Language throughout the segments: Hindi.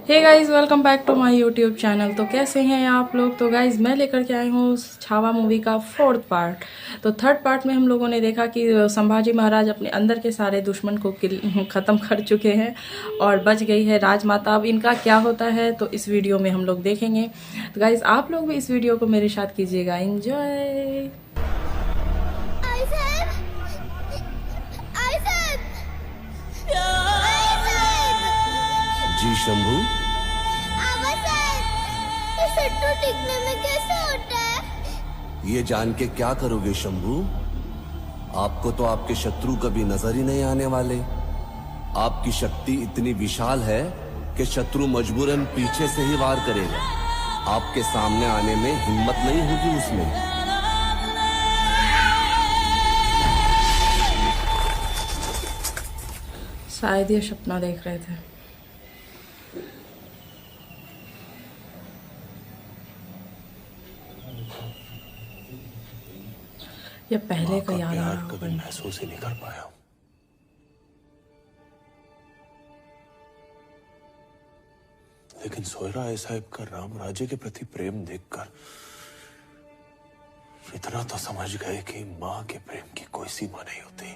Hey guys, welcome back to my YouTube channel. तो कैसे हैं आप लोग। तो गाइस मैं लेकर के आई हूँ छावा मूवी का 4th पार्ट। तो 3rd पार्ट में हम लोगों ने देखा कि संभाजी महाराज अपने अंदर के सारे दुश्मन को ख़त्म कर चुके हैं और बच गई है राजमाता। अब इनका क्या होता है तो इस वीडियो में हम लोग देखेंगे। तो गाइस आप लोग भी इस वीडियो को मेरे साथ कीजिएगा एंजॉय। जी शंभू, शट्टू टिकने में कैसे होता है? ये जान के क्या करोगे शंभू? आपको तो आपके शत्रु कभी नजर ही नहीं आने वाले। आपकी शक्ति इतनी विशाल है कि शत्रु मजबूरन पीछे से ही वार करेगा। आपके सामने आने में हिम्मत नहीं होगी उसमें। शायद ये सपना देख रहे थे। ये पहले का याद आ रहा कभी महसूस ही नहीं कर पाया। लेकिन सोयरा साहब का राम राज्य के प्रति प्रेम देखकर इतना तो समझ गए कि मां के प्रेम की कोई सीमा नहीं होती।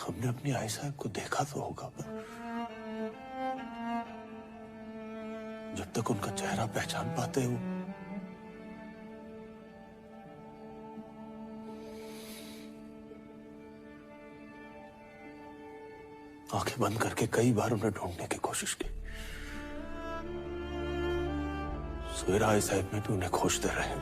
हमने अपनी आई साहब को देखा तो होगा, पर जब तक उनका चेहरा पहचान पाते हो आंखें बंद करके कई बार उन्हें ढूंढने की कोशिश की। सोयरा आई साहब में भी उन्हें खोजते रहे।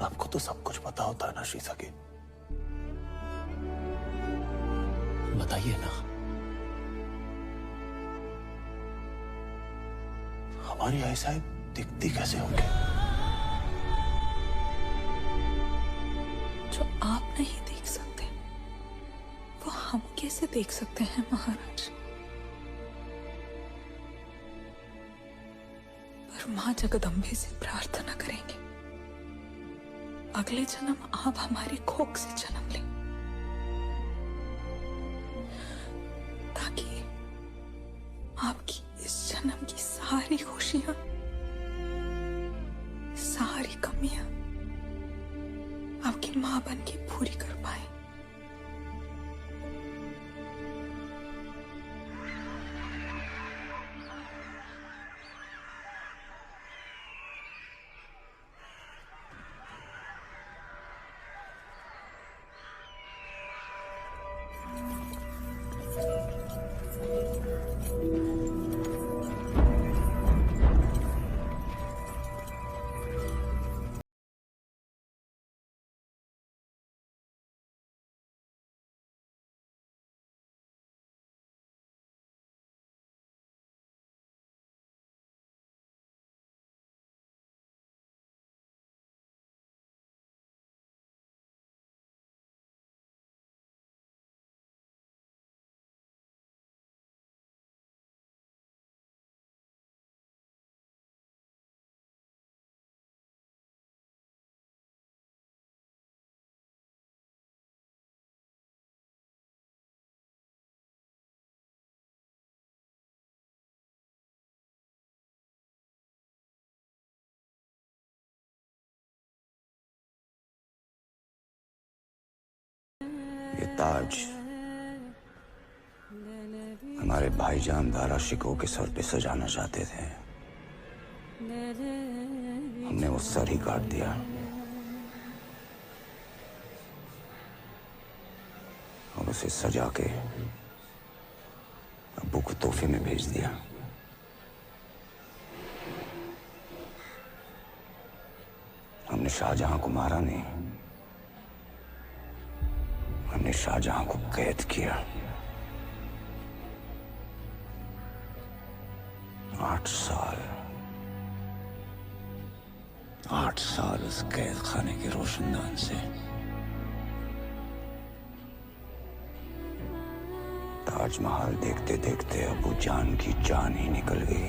आपको तो सब कुछ पता होता है ना शीशा के। बताइए ना, हमारी आई साहब दिखती कैसे होंगे? जो आप नहीं देख सकते वो हम कैसे देख सकते हैं महाराज। पर मां जगदम्बे से प्रार्थना करेंगे अगले जन्म आप हमारी कोख से जन्म लें, ताकि आपकी इस जन्म की सारी खुशियां, सारी कमियां आपकी मां बन के पूरी कर पाए। ये ताज हमारे भाईजान दारा शिको के सर पे सजाना चाहते थे। हमने वो सर ही काट दिया। और उसे सजा के अब्बू को तोहफे में भेज दिया। हमने शाहजहां को मारा नहीं, हमने शाहजहां को कैद किया। 8 साल उस कैद खाने के रोशनदान से ताज राजमहल देखते देखते अबू जान की जान ही निकल गई।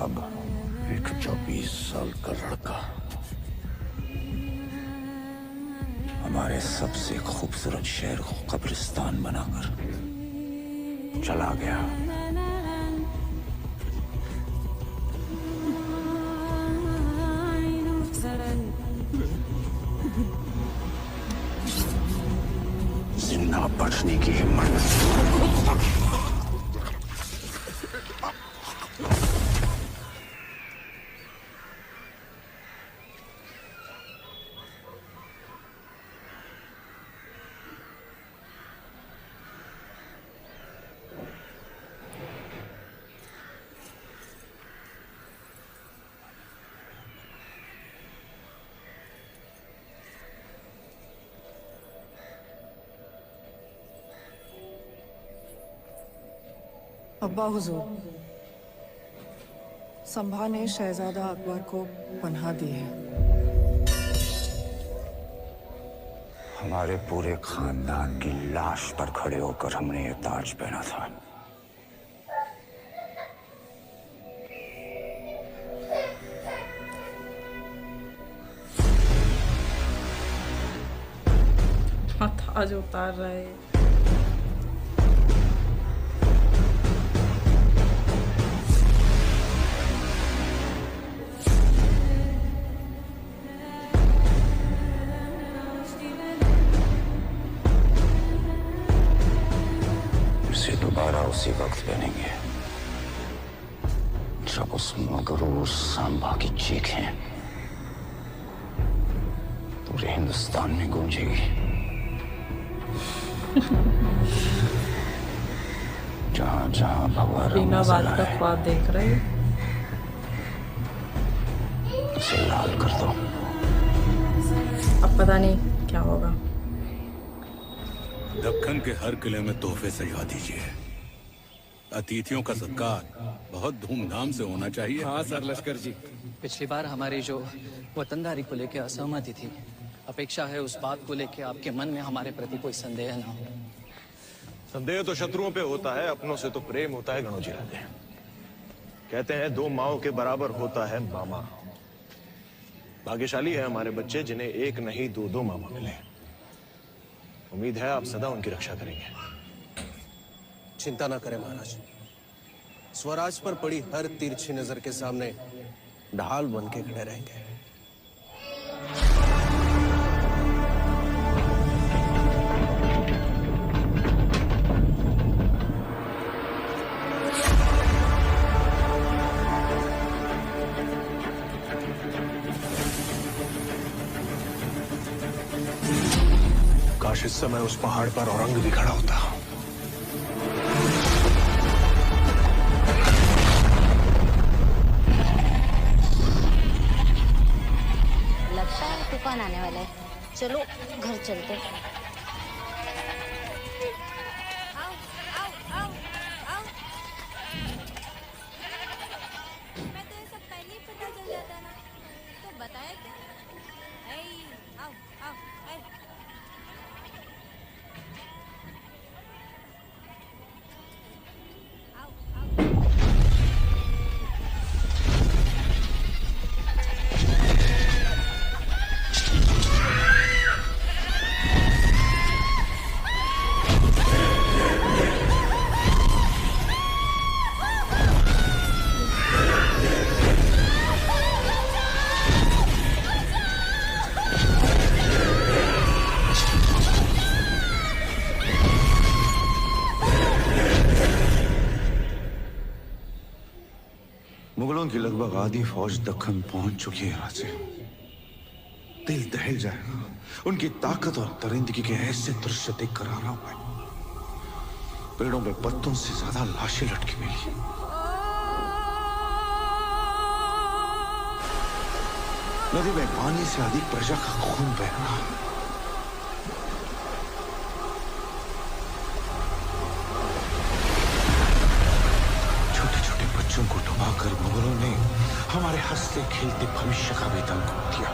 अब एक 24 साल का लड़का हमारे सबसे खूबसूरत शहर को कब्रिस्तान बनाकर चला गया। जिंदा बचने की हिम्मत अब्बा हुजूर, संभा ने शहजादा अकबर को पनाह दी है। हमारे पूरे खानदान की लाश पर खड़े होकर हमने ये ताज पहना था। ताज उतार रहे। दोबारा उसी वक्त पहनेंगे जब उस मगरूर सांबा की चीखें पूरे हिंदुस्तान में गूंजेगी। जहां जहां भगवान बिना बात का ख्वाब देख रहे, उसे लाल कर दो। अब पता नहीं क्या होगा। दक्कन के हर किले में तोहफे सजा दीजिए। अतिथियों का सत्कार बहुत धूमधाम से होना चाहिए। हाँ सर लश्कर जी, पिछली बार हमारी जो वतनदारी को लेकर असहमति थी, अपेक्षा है उस बात को लेकर आपके मन में हमारे प्रति कोई संदेह ना हो। संदेह तो शत्रुओं पे होता है, अपनों से तो प्रेम होता है। गणोजी राजे कहते हैं 2 माओं के बराबर होता है मामा। भाग्यशाली है हमारे बच्चे जिन्हें एक नहीं 2 मामा मिले। उम्मीद है आप सदा उनकी रक्षा करेंगे। चिंता ना करें महाराज, स्वराज पर पड़ी हर तिरछी नजर के सामने ढाल बन के खड़े रहेंगे। काश इस समय उस पहाड़ पर औरंग भी खड़ा होता। लगता है तूफान आने वाला है। चलो घर चलते। आओ, आओ, आओ, आओ। मैं तो ये सब पहले ही पता चल जाता ना, तो बताया क्या? आओ, आओ, मुगलों की लगभग आधी फौज दक्कन पहुंच चुकी है। राजे दिल दहल जाएगा उनकी ताकत और दरिंदगी के ऐसे दृश्य देखकर आ रहा हूं मैं। पेड़ों में पत्तों से ज्यादा लाशें लटकी मिली। नदी में पानी से अधिक प्रजा का खून बह रहा। छोटे छोटे बच्चों को डुबाकर मुगलों ने हमारे हंसते खेलते भविष्य का वेतन खो दिया।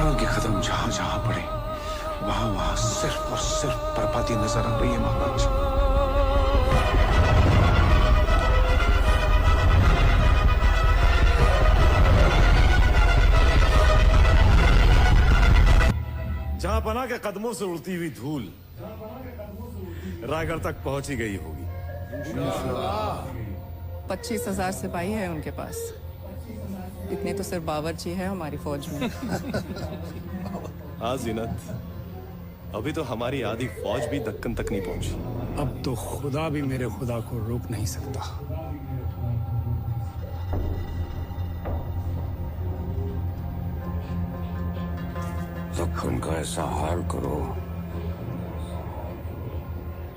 पहाड़ों के कदम जहां जहां पड़े वहां वहां सिर्फ और सिर्फ बर्बादी नजर आ रही है महाराज। जहांपना के कदमों से उड़ती हुई धूल रायगढ़ तक पहुंची गई होगी। 25,000 सिपाही है उनके पास। इतने तो सिर्फ बावर्ची है हमारी फौज में। हाँ जीनत, अभी तो हमारी आधी फौज भी दक्कन तक नहीं पहुंची। अब तो खुदा भी मेरे खुदा को रोक नहीं सकता। दक्कन का ऐसा हाल करो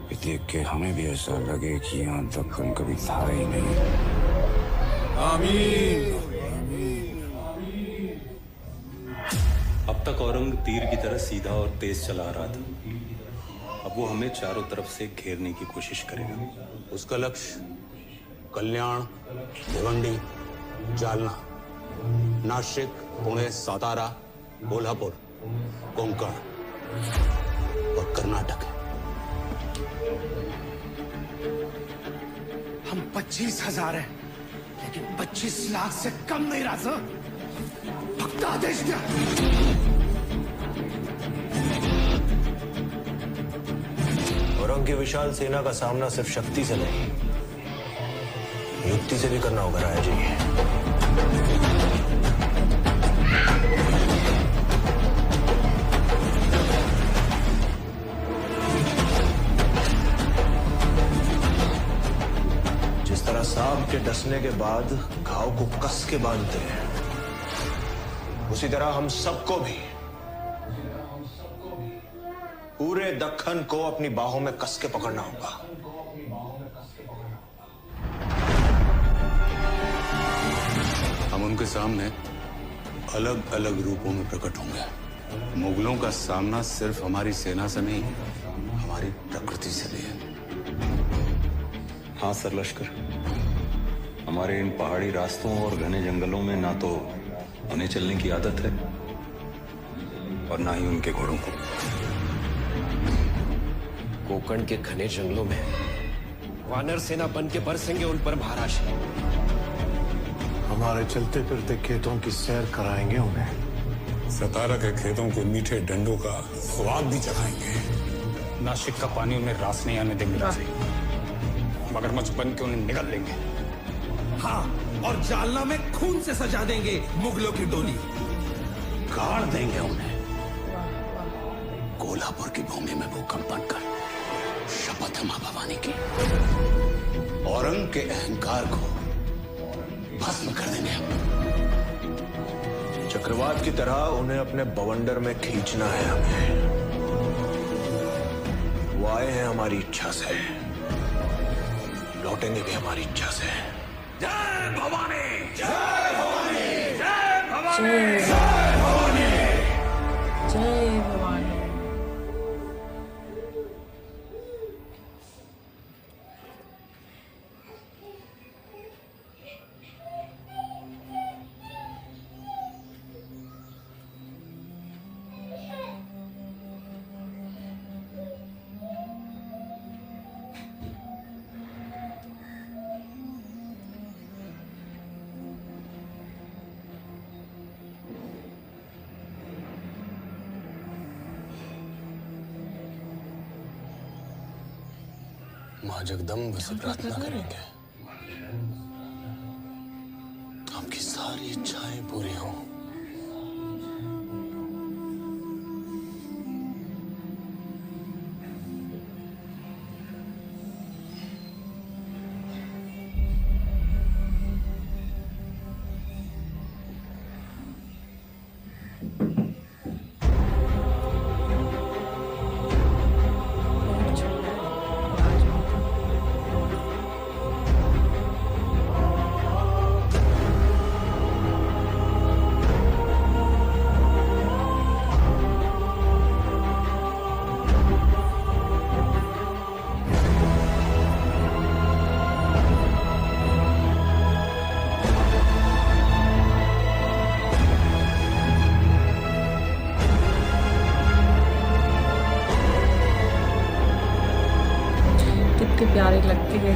कि देख के हमें भी ऐसा लगे कि यहाँ दक्कन कभी था ही नहीं। आमीन। अब तक औरंग तीर की तरह सीधा और तेज चला रहा था। अब वो हमें चारों तरफ से घेरने की कोशिश करेगा। उसका लक्ष्य कल्याण, भिवंडी, जालना, नासिक, पुणे, सातारा, कोल्हापुर, कोंकण और कर्नाटक है। हम 25,000 हैं, लेकिन 25 लाख से कम नहीं रहा सर। फक्त आदेश द्या। औरंग की विशाल सेना का सामना सिर्फ शक्ति से नहीं, युक्ति से भी करना होगा राय जी। जिस तरह सांप के डसने के बाद घाव को कस के बांधते हैं, उसी तरह हम सबको भी पूरे दक्कन को अपनी बाहों में कस के पकड़ना होगा। हम उनके सामने अलग अलग रूपों में प्रकट होंगे। मुगलों का सामना सिर्फ हमारी सेना से नहीं, हमारी प्रकृति से भी है। हाँ सर लश्कर, हमारे इन पहाड़ी रास्तों और घने जंगलों में ना तो उन्हें चलने की आदत है और ना ही उनके घोड़ों को। कोंकण के घने जंगलों में वानर सेना बन के बरसेंगे उन पर महाराज। हमारे चलते फिरते खेतों की सैर कराएंगे उन्हें। सतारा के खेतों के मीठे डंडों का स्वाद भी चखाएंगे। नासिक का पानी उन्हें रास नहीं आने देंगे। मगरमच्छ बन के उन्हें निगल लेंगे। हाँ, और जालना में खून से सजा देंगे मुगलों की डोली। गाड़ देंगे उन्हें। कोल्हापुर की भूमि में भूकंप बनकर शपथ है मां भवानी की। औरंग के अहंकार को भस्म कर देंगे हम। चक्रवात की तरह उन्हें अपने बवंडर में खींचना है हमें। वो आए हैं हमारी इच्छा से, लौटेंगे भी हमारी इच्छा से। जय भवानी, जय भवानी, जय भवानी, जय भवानी, जय भवानी। मां जगदम्ब से प्रार्थना करेंगे आपकी सारी इच्छाएं पूरी हों। प्यारी लगती है।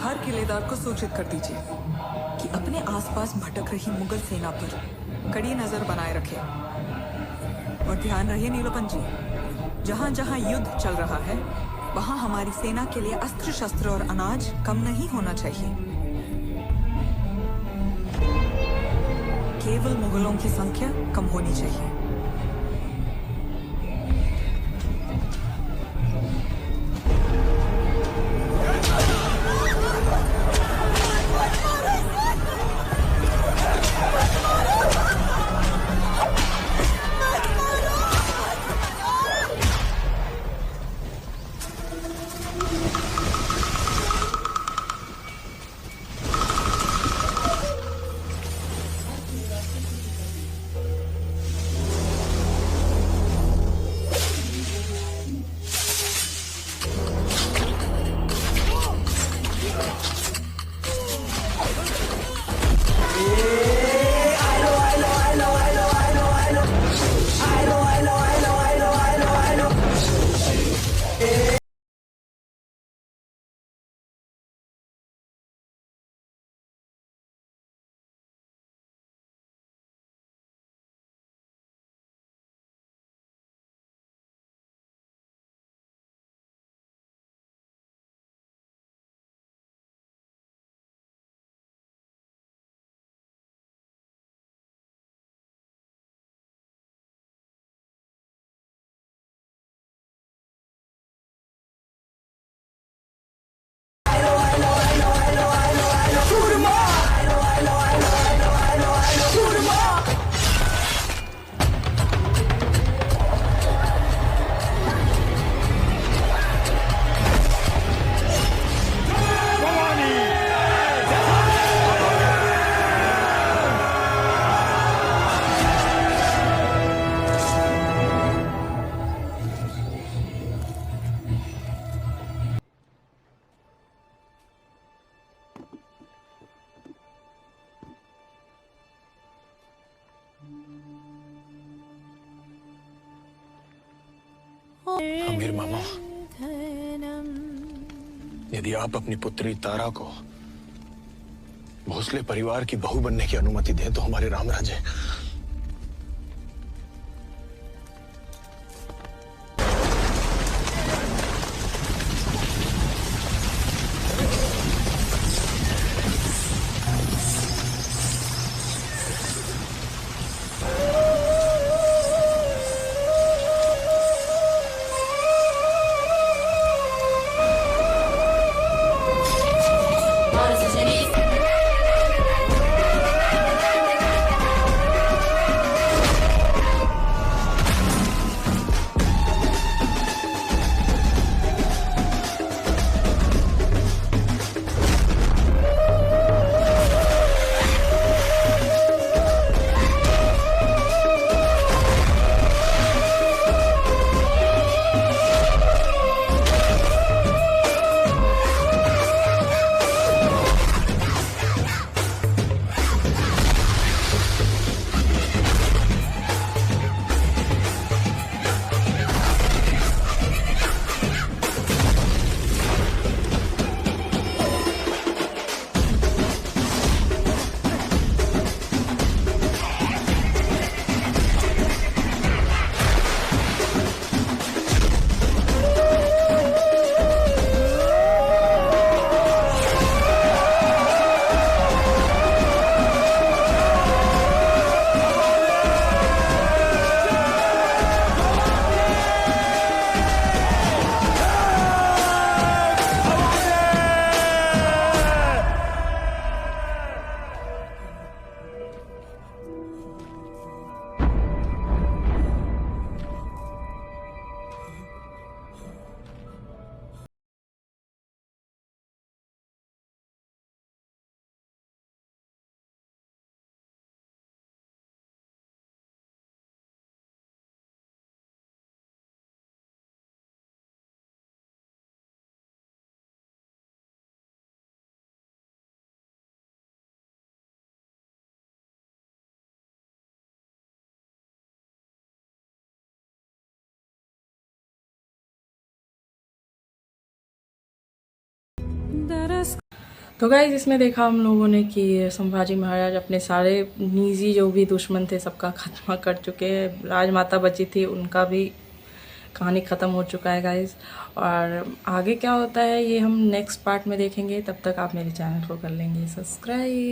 हर किलेदार को सूचित कर दीजिए कि अपने आसपास भटक रही मुगल सेना पर कड़ी नजर बनाए रखे। और ध्यान रहे नीलोपन जी, जहां जहां युद्ध चल रहा है वहां हमारी सेना के लिए अस्त्र शस्त्र और अनाज कम नहीं होना चाहिए। केवल मुगलों की संख्या कम होनी चाहिए। आमिर मामा, यदि आप अपनी पुत्री तारा को भोसले परिवार की बहू बनने की अनुमति दें तो हमारे राम राज्य तो गाइस इसमें देखा हम लोगों ने कि संभाजी महाराज अपने सारे निजी जो भी दुश्मन थे सबका खात्मा कर चुके हैं। राजमाता बची थी, उनका भी कहानी ख़त्म हो चुका है गाइस। और आगे क्या होता है ये हम नेक्स्ट पार्ट में देखेंगे। तब तक आप मेरे चैनल को कर लेंगे सब्सक्राइब।